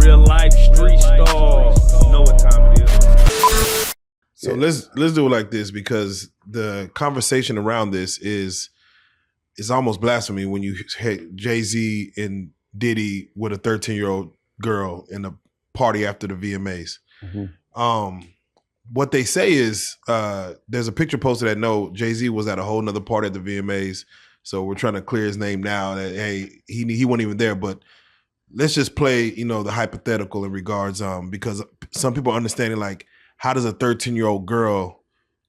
Real life street stars. Know what time it is. So let's do it like this, because the conversation around this is almost blasphemy when you hit Jay-Z and Diddy with a 13-year-old girl in a party after the VMAs. Mm-hmm. What they say is there's a picture posted that no, Jay-Z was at a whole nother party at the VMAs. So we're trying to clear his name now that, hey, he wasn't even there. But let's just play, the hypothetical in regards, because some people are understanding, like, how does a 13-year-old girl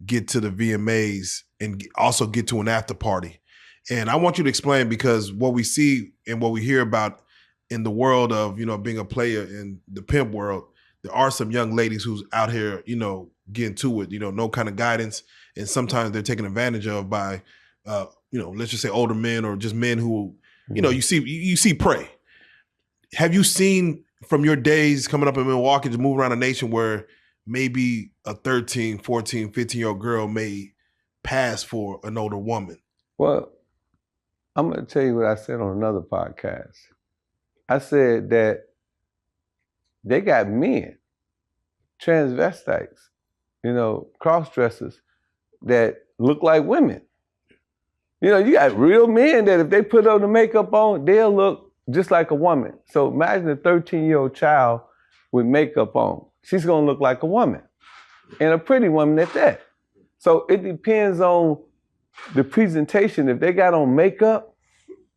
get to the VMAs and also get to an after party? And I want you to explain, because what we see and what we hear about in the world of, being a player in the pimp world, there are some young ladies who's out here, getting to it, no kind of guidance. And sometimes they're taken advantage of by, let's just say older men, or just men who, you see prey. Have you seen from your days coming up in Milwaukee to move around the nation where maybe a 13, 14, 15-year-old girl may pass for an older woman? Well, I'm going to tell you what I said on another podcast. I said that they got men, transvestites, cross-dressers that look like women. You got real men that if they put on the makeup on, they'll look just like a woman. So imagine a 13-year-old child with makeup on. She's going to look like a woman, and a pretty woman at that. So it depends on the presentation. If they got on makeup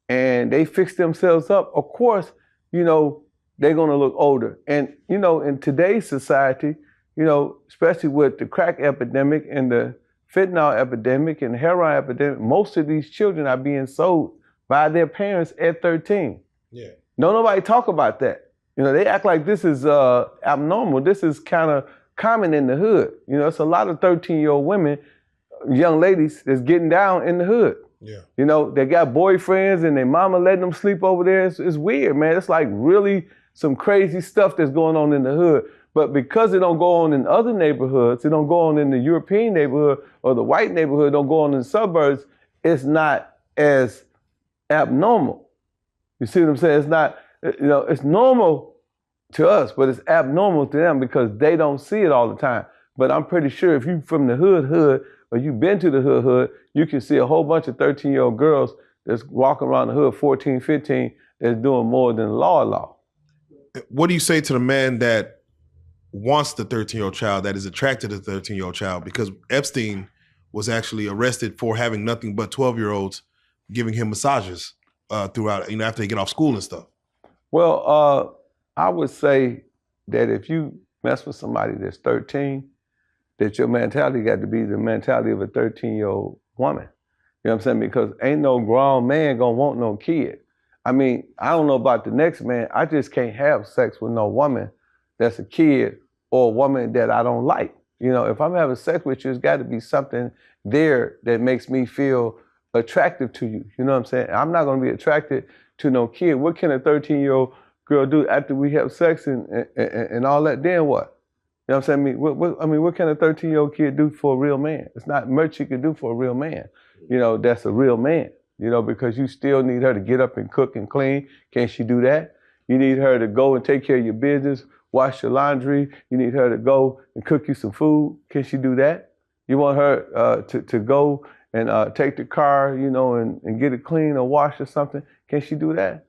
and they fix themselves up, of course, they're going to look older. And, in today's society, especially with the crack epidemic and the fentanyl epidemic and the heroin epidemic, most of these children are being sold by their parents at 13. Yeah. Nobody talk about that. They act like this is abnormal. This is kind of common in the hood. It's a lot of 13-year-old women, young ladies, that's getting down in the hood. Yeah. They got boyfriends and their mama letting them sleep over there. It's weird, man. It's like really some crazy stuff that's going on in the hood. But because it don't go on in other neighborhoods, it don't go on in the European neighborhood or the white neighborhood, don't go on in the suburbs, it's not as abnormal. You see what I'm saying? It's not, it's normal to us, but it's abnormal to them because they don't see it all the time. But I'm pretty sure if you from the hood, or you've been to the hood, you can see a whole bunch of 13-year-old girls that's walking around the hood, 14, 15, that's doing more than law. What do you say to the man that wants the 13-year-old child, that is attracted to the 13-year-old child? Because Epstein was actually arrested for having nothing but 12-year-olds giving him massages throughout, after they get off school and stuff. Well, I would say that if you mess with somebody that's 13, that your mentality got to be the mentality of a 13-year-old woman. You know what I'm saying? Because ain't no grown man gonna want no kid. I mean, I don't know about the next man. I just can't have sex with no woman that's a kid or a woman that I don't like. If I'm having sex with you, it's got to be something there that makes me feel attractive to you. You know what I'm saying? I'm not going to be attracted to no kid. What can a 13-year-old girl do after we have sex and all that? Then what? You know what I'm saying? What can a 13-year-old kid do for a real man? It's not much you can do for a real man. That's a real man. Because you still need her to get up and cook and clean. Can't she do that? You need her to go and take care of your business, wash your laundry. You need her to go and cook you some food. Can she do that? You want her to go and take the car, and get it clean or wash or something. Can she do that?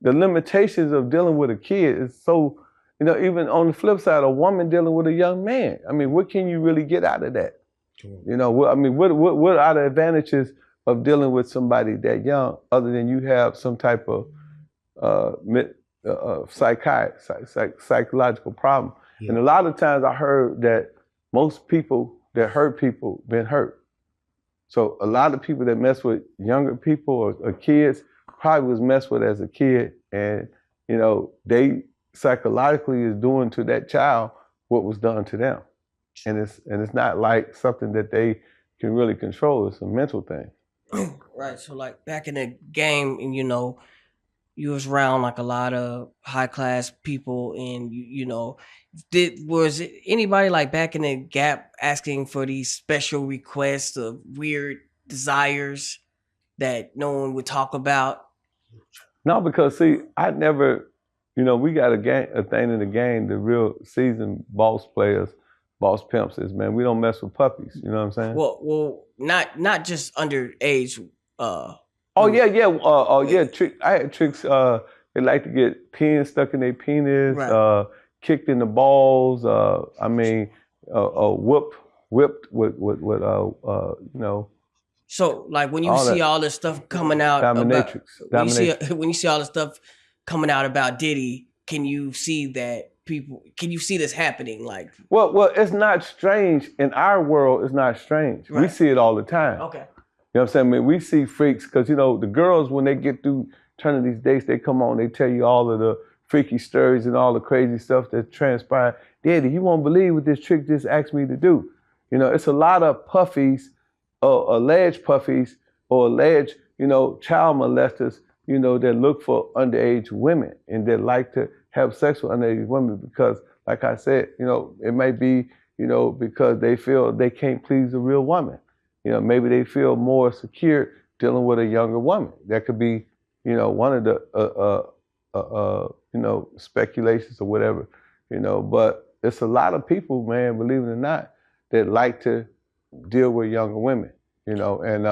The limitations of dealing with a kid is so, even on the flip side, a woman dealing with a young man. What can you really get out of that? What are the advantages of dealing with somebody that young, other than you have some type of psychological problem? Yeah. And a lot of times I heard that most people that hurt people been hurt. So a lot of people that mess with younger people or kids probably was messed with as a kid, and they psychologically is doing to that child what was done to them, and it's not like something that they can really control. It's a mental thing. Right. So like back in the game, and you was around like a lot of high class people, and was it anybody like back in the gap asking for these special requests of weird desires that no one would talk about? No, because see, I never you know, we got a thing in the game, the real seasoned boss players, boss pimps is, man, we don't mess with puppies. You know what I'm saying? Well, not just underage. Oh yeah, yeah. I had tricks. They like to get pins stuck in their penis, Right. kicked in the balls. Whipped with you know, So like when you all see that all this stuff coming out about dominatrix. when you see all the stuff coming out about Diddy, can you see that people? Can you see this happening? Like, Well, it's not strange in our world. It's not strange. We Right. see it all the time. okay, You know what I'm saying? I mean, we see freaks because, you know, the girls, when they get through turning these dates, they come on, they tell you all of the freaky stories and all the crazy stuff that transpired. Daddy, you won't believe what this trick just asked me to do. You know, it's a lot of puffies, alleged puffies, or alleged, you know, child molesters, you know, that look for underage women and that like to have sex with underage women because, like I said, you know, it might be, you know, because they feel they can't please a real woman. You know, maybe they feel more secure dealing with a younger woman. That could be, you know, one of the, you know, speculations or whatever, you know. But it's a lot of people, man, believe it or not, that like to deal with younger women, you know. And,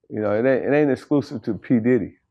you know, it ain't exclusive to P. Diddy.